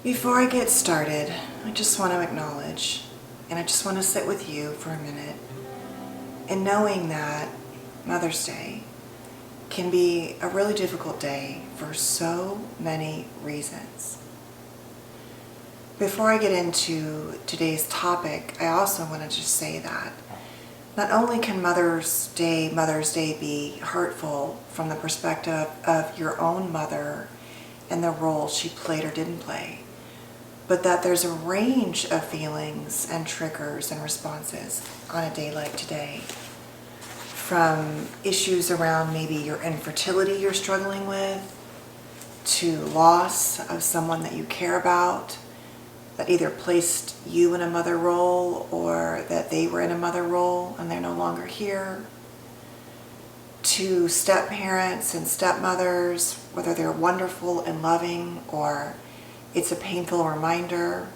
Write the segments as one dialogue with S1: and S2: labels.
S1: Before I get started, I just want to acknowledge, and I just want to sit with you for a minute, in knowing that Mother's Day can be a really difficult day for so many reasons. Before I get into today's topic, I also want to just say that not only can Mother's Day be hurtful from the perspective of your own mother and the role she played or didn't play, but that there's a range of feelings and triggers and responses on a day like today. From issues around maybe your infertility you're struggling with, to loss of someone that you care about, that either placed you in a mother role or that they were in a mother role and they're no longer here, to step-parents and stepmothers, whether they're wonderful and loving or it's a painful reminder,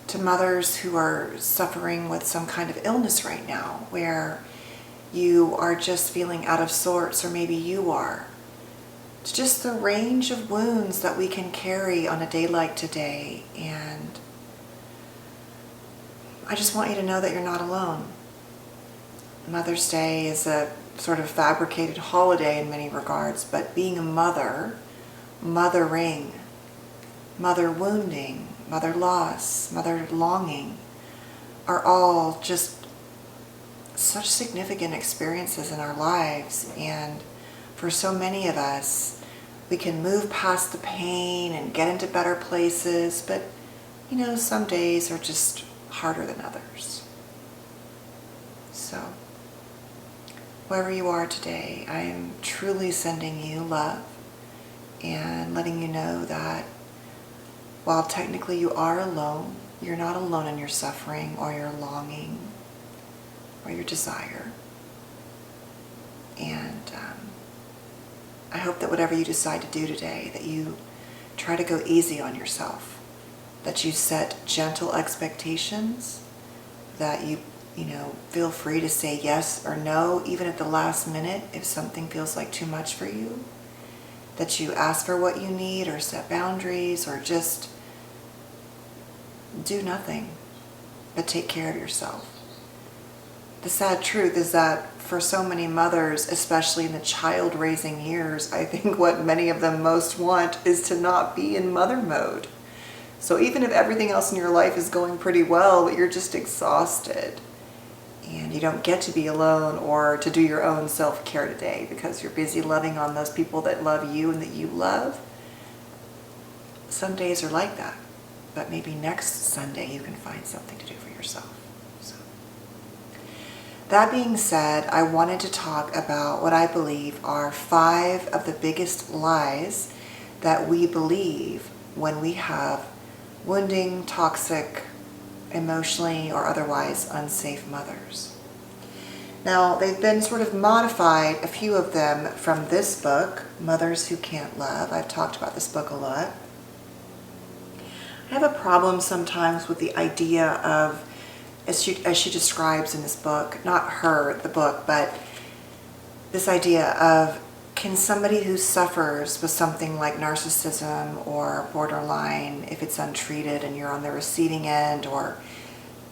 S1: to mothers who are suffering with some kind of illness right now, where you are just feeling out of sorts, or maybe you are. It's just the range of wounds that we can carry on a day like today, and I just want you to know that you're not alone. Mother's Day is a sort of fabricated holiday in many regards, but being a mother, mothering, mother wounding, mother loss, mother longing are all just such significant experiences in our lives. And for so many of us, we can move past the pain and get into better places, but some days are just harder than others. So wherever you are today, I am truly sending you love and letting you know that while technically you are alone, you're not alone in your suffering or your longing or your desire. And I hope that whatever you decide to do today, that you try to go easy on yourself, that you set gentle expectations, that you feel free to say yes or no, even at the last minute if something feels like too much for you, that you ask for what you need or set boundaries or just do nothing but take care of yourself. The sad truth is that for so many mothers, especially in the child raising years, I think what many of them most want is to not be in mother mode. So even if everything else in your life is going pretty well, but you're just exhausted and you don't get to be alone or to do your own self-care today because you're busy loving on those people that love you and that you love, some days are like that. But maybe next Sunday you can find something to do for yourself. So, that being said, I wanted to talk about what I believe are 5 of the biggest lies that we believe when we have wounding, toxic, emotionally or otherwise unsafe mothers. Now, they've been sort of modified, a few of them, from this book, Mothers Who Can't Love. I've talked about this book a lot. I have a problem sometimes with the idea of, as she describes in this book, not her, the book, but this idea of, can somebody who suffers with something like narcissism or borderline, if it's untreated and you're on the receiving end, or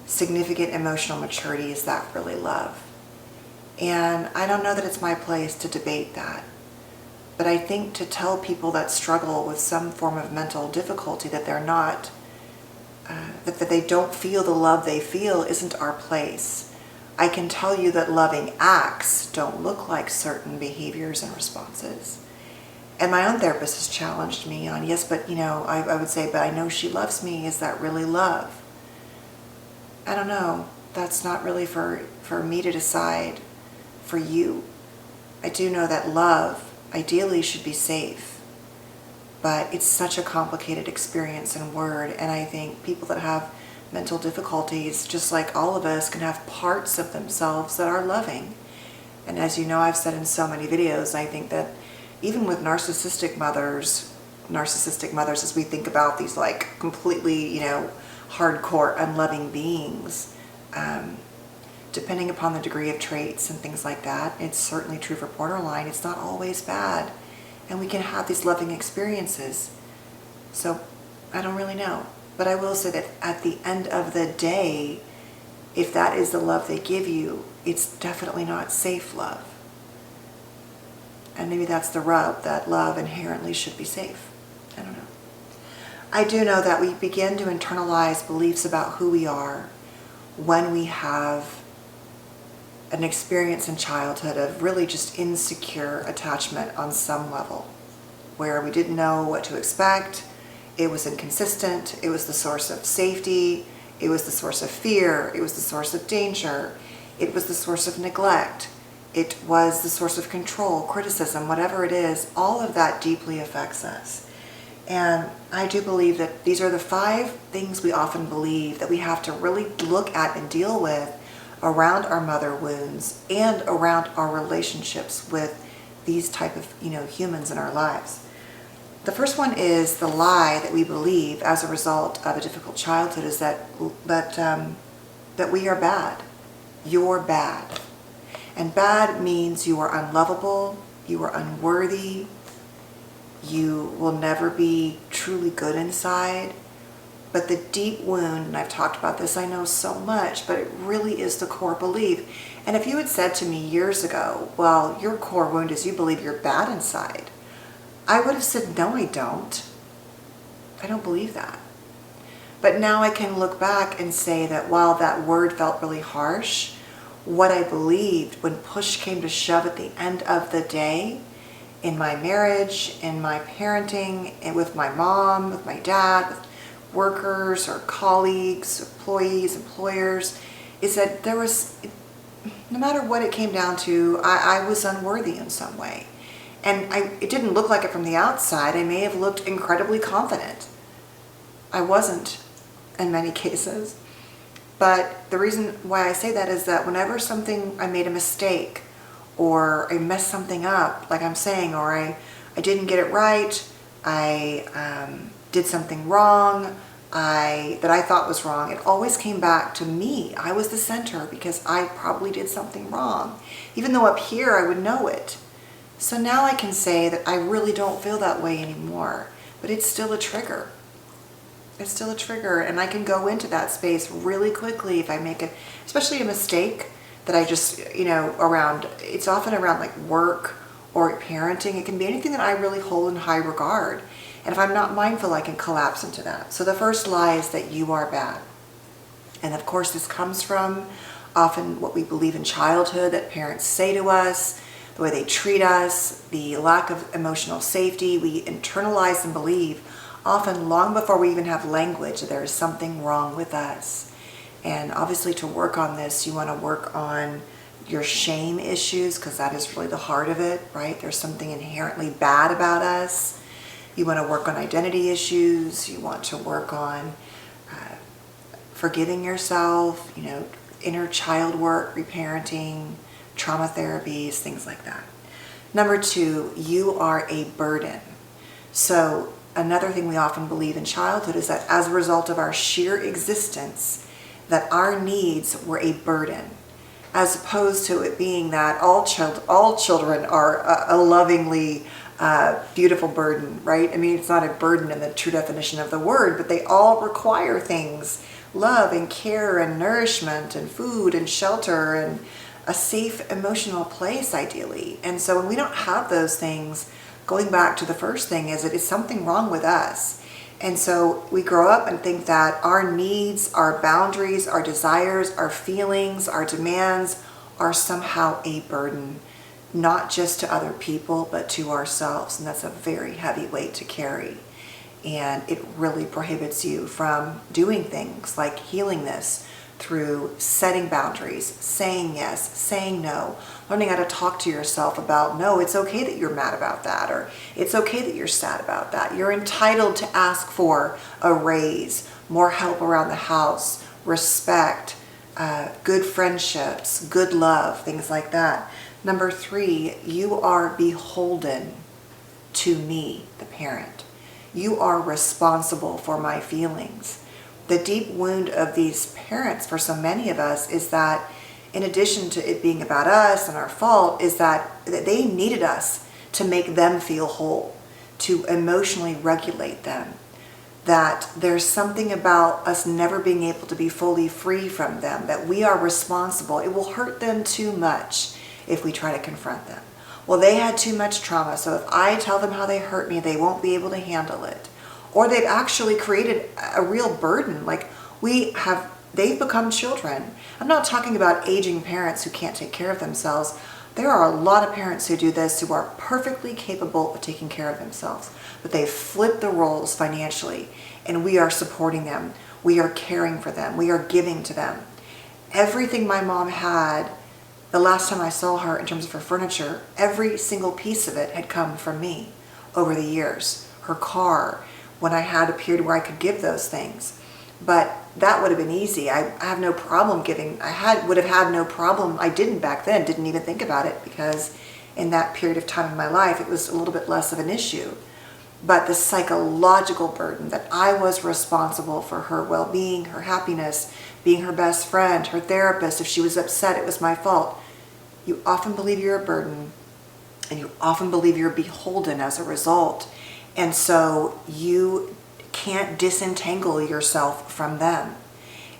S1: significant emotional maturity, is that really love? And I don't know that it's my place to debate that. But I think to tell people that struggle with some form of mental difficulty that they're not, that they don't feel the love they feel isn't our place. I can tell you that loving acts don't look like certain behaviors and responses. And my own therapist has challenged me on, yes, but I would say, but I know she loves me. Is that really love? I don't know. That's not really for me to decide for you. I do know that love ideally should be safe, but it's such a complicated experience and word, and I think people that have mental difficulties, just like all of us, can have parts of themselves that are loving. And as you know, I've said in so many videos, I think that even with narcissistic mothers, as we think about these like completely, hardcore unloving beings, depending upon the degree of traits and things like that, it's certainly true for borderline, it's not always bad. And we can have these loving experiences. So I don't really know. But I will say that at the end of the day, if that is the love they give you, it's definitely not safe love. And maybe that's the rub, that love inherently should be safe. I don't know. I do know that we begin to internalize beliefs about who we are when we have an experience in childhood of really just insecure attachment on some level, where we didn't know what to expect. It was inconsistent. It was the source of safety. It was the source of fear. It was the source of danger. It was the source of neglect. It was the source of control, criticism, whatever it is. All of that deeply affects us. And I do believe that these are the 5 things we often believe that we have to really look at and deal with around our mother wounds and around our relationships with these type of, humans in our lives. The first one is the lie that we believe as a result of a difficult childhood is that we are bad. You're bad. And bad means you are unlovable, you are unworthy, you will never be truly good inside. But the deep wound, and I've talked about this, I know so much, but it really is the core belief. And if you had said to me years ago, well, your core wound is you believe you're bad inside, I would have said, no, I don't. I don't believe that. But now I can look back and say that while that word felt really harsh, what I believed when push came to shove at the end of the day, in my marriage, in my parenting, and with my mom, with my dad, with workers or colleagues, employees, employers, is that there was, no matter what it came down to, I was unworthy in some way. And it didn't look like it from the outside. I may have looked incredibly confident. I wasn't in many cases. But the reason why I say that is that whenever I made a mistake or I messed something up, like I'm saying, or I didn't get it right, I did something wrong, that I thought was wrong, it always came back to me. I was the center because I probably did something wrong. Even though up here I would know it. So now I can say that I really don't feel that way anymore, but it's still a trigger. It's still a trigger, and I can go into that space really quickly if I make especially a mistake that I just, it's often around like work or parenting. It can be anything that I really hold in high regard. And if I'm not mindful, I can collapse into that. So the first lie is that you are bad. And of course, this comes from often what we believe in childhood, that parents say to us, the way they treat us, the lack of emotional safety. We internalize and believe often long before we even have language that there is something wrong with us. And obviously to work on this, you want to work on your shame issues, because that is really the heart of it, right? There's something inherently bad about us. You want to work on identity issues. You want to work on forgiving yourself, inner child work, reparenting, trauma therapies, things like that. Number 2, you are a burden. So another thing we often believe in childhood is that as a result of our sheer existence, that our needs were a burden, as opposed to it being that all children are a lovingly beautiful burden, right? I mean, it's not a burden in the true definition of the word, but they all require things, love and care and nourishment and food and shelter and a safe emotional place, ideally. And so when we don't have those things, going back to the first thing, is that it's something wrong with us. And so we grow up and think that our needs, our boundaries, our desires, our feelings, our demands are somehow a burden, not just to other people, but to ourselves. And that's a very heavy weight to carry. And it really prohibits you from doing things like healing this through setting boundaries, saying yes, saying no, learning how to talk to yourself about, no, it's okay that you're mad about that, or it's okay that you're sad about that. You're entitled to ask for a raise, more help around the house, respect, good friendships, good love, things like that. Number 3, you are beholden to me, the parent. You are responsible for my feelings. The deep wound of these parents for so many of us is that, in addition to it being about us and our fault, is that they needed us to make them feel whole, to emotionally regulate them, that there's something about us never being able to be fully free from them, that we are responsible. It will hurt them too much if we try to confront them. Well, they had too much trauma, so if I tell them how they hurt me, they won't be able to handle it. Or they've actually created a real burden. Like they've become children. I'm not talking about aging parents who can't take care of themselves. There are a lot of parents who do this who are perfectly capable of taking care of themselves, but they've flipped the roles financially, and we are supporting them. We are caring for them. We are giving to them. Everything my mom had, the last time I saw her in terms of her furniture, every single piece of it had come from me over the years. Her car, when I had a period where I could give those things. But that would have been easy. I have no problem giving. Would have had no problem. I didn't back then, didn't even think about it, because in that period of time in my life, it was a little bit less of an issue. But the psychological burden that I was responsible for her well-being, her happiness, being her best friend, her therapist. If she was upset, it was my fault. You often believe you're a burden, and you often believe you're beholden as a result. And so you can't disentangle yourself from them.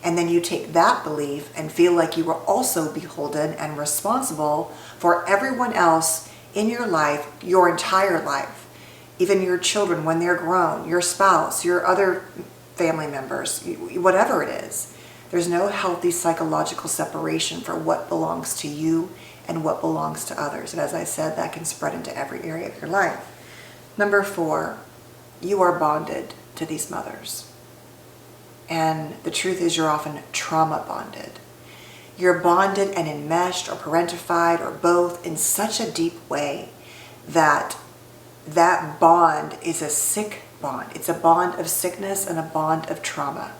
S1: And then you take that belief and feel like you are also beholden and responsible for everyone else in your life, your entire life, even your children when they're grown, your spouse, your other family members, whatever it is. There's no healthy psychological separation for what belongs to you and what belongs to others. And as I said, that can spread into every area of your life. Number 4, you are bonded to these mothers. And the truth is, you're often trauma bonded. You're bonded and enmeshed or parentified or both in such a deep way that that bond is a sick bond. It's a bond of sickness and a bond of trauma.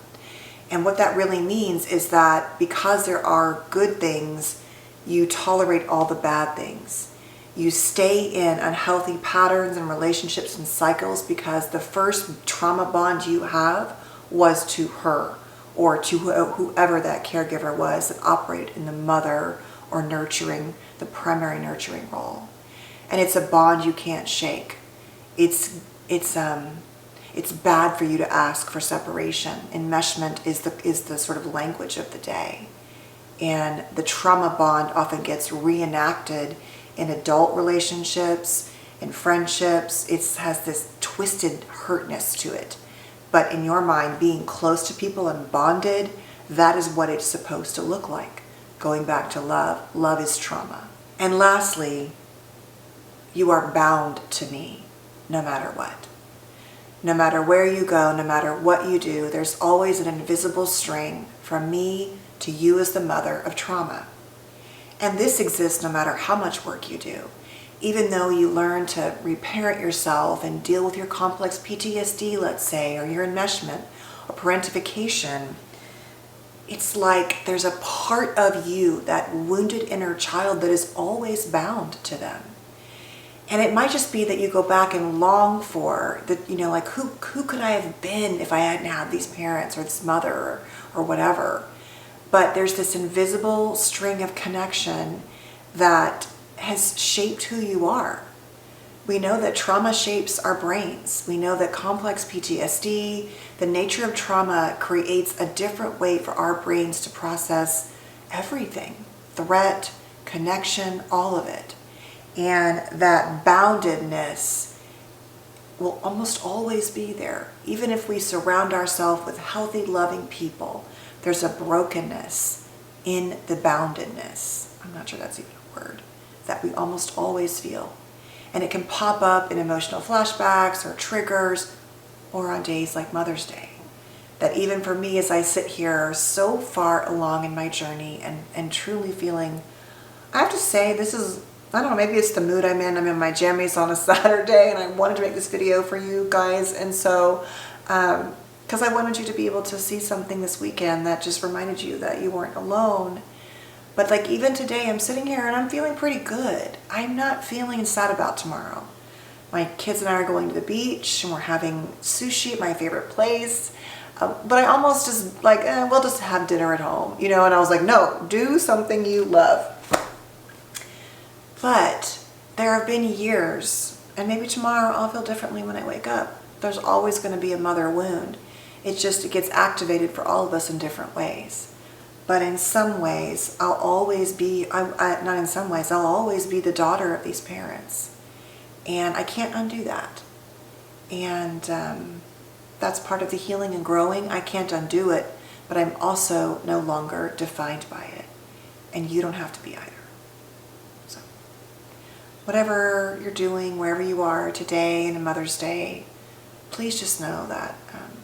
S1: And what that really means is that because there are good things, you tolerate all the bad things. You stay in unhealthy patterns and relationships and cycles because the first trauma bond you have was to her or to whoever that caregiver was that operated in the mother or the primary nurturing role. And it's a bond you can't shake. It's bad for you to ask for separation. Enmeshment is the sort of language of the day. And the trauma bond often gets reenacted in adult relationships, in friendships. It has this twisted hurtness to it. But in your mind, being close to people and bonded, that is what it's supposed to look like. Going back to love, love is trauma. And lastly, you are bound to me, no matter what. No matter where you go, no matter what you do, there's always an invisible string from me to you as the mother of trauma. And this exists no matter how much work you do. Even though you learn to reparent yourself and deal with your complex PTSD, let's say, or your enmeshment or parentification, it's like there's a part of you, that wounded inner child, that is always bound to them. And it might just be that you go back and long for that, like who could I have been if I hadn't had these parents or this mother or whatever. But there's this invisible string of connection that has shaped who you are. We know that trauma shapes our brains. We know that complex PTSD, the nature of trauma, creates a different way for our brains to process everything. Threat, connection, all of it. And that boundedness will almost always be there. Even if we surround ourselves with healthy, loving people, there's a brokenness in the boundedness. I'm not sure that's even a word. That we almost always feel. And it can pop up in emotional flashbacks or triggers or on days like Mother's Day. That even for me, as I sit here so far along in my journey and truly feeling, I have to say, this is, I don't know, maybe it's the mood I'm in. I'm in my jammies on a Saturday, and I wanted to make this video for you guys. And so, because I wanted you to be able to see something this weekend that just reminded you that you weren't alone. But like even today, I'm sitting here and I'm feeling pretty good. I'm not feeling sad about tomorrow. My kids and I are going to the beach and we're having sushi at my favorite place. But I almost just like, we'll just have dinner at home, And I was like, no, do something you love. But there have been years, and maybe tomorrow I'll feel differently when I wake up. There's always going to be a mother wound. It gets activated for all of us in different ways. But in some ways, I'll always be, not in some ways, I'll always be the daughter of these parents. And I can't undo that. And that's part of the healing and growing. I can't undo it, but I'm also no longer defined by it. And you don't have to be either. So, whatever you're doing, wherever you are today in Mother's Day, please just know that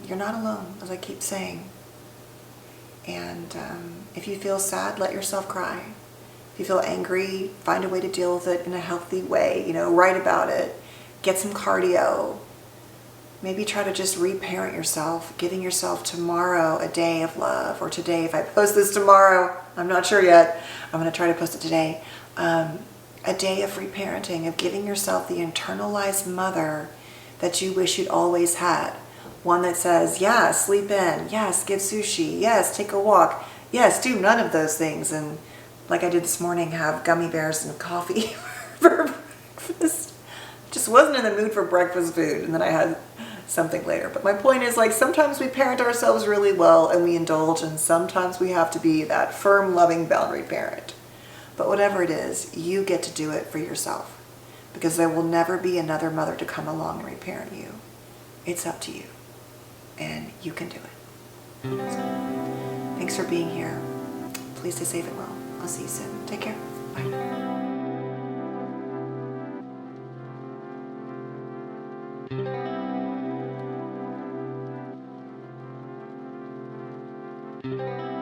S1: you're not alone, as I keep saying. And if you feel sad, let yourself cry. If you feel angry, find a way to deal with it in a healthy way. Write about it. Get some cardio. Maybe try to just reparent yourself, giving yourself tomorrow a day of love, or today, if I post this tomorrow, I'm not sure yet, I'm going to try to post it today, a day of reparenting, of giving yourself the internalized mother that you wish you'd always had. One that says, yes, sleep in, yes, give sushi, yes, take a walk, yes, do none of those things, and like I did this morning, have gummy bears and coffee for breakfast. Just wasn't in the mood for breakfast food, and then I had something later. But my point is, sometimes we parent ourselves really well and we indulge, and sometimes we have to be that firm, loving, boundary parent. But whatever it is, you get to do it for yourself, because there will never be another mother to come along and reparent you. It's up to you, and you can do it. So, thanks for being here. Please stay safe and well. I'll see you soon. Take care. Bye.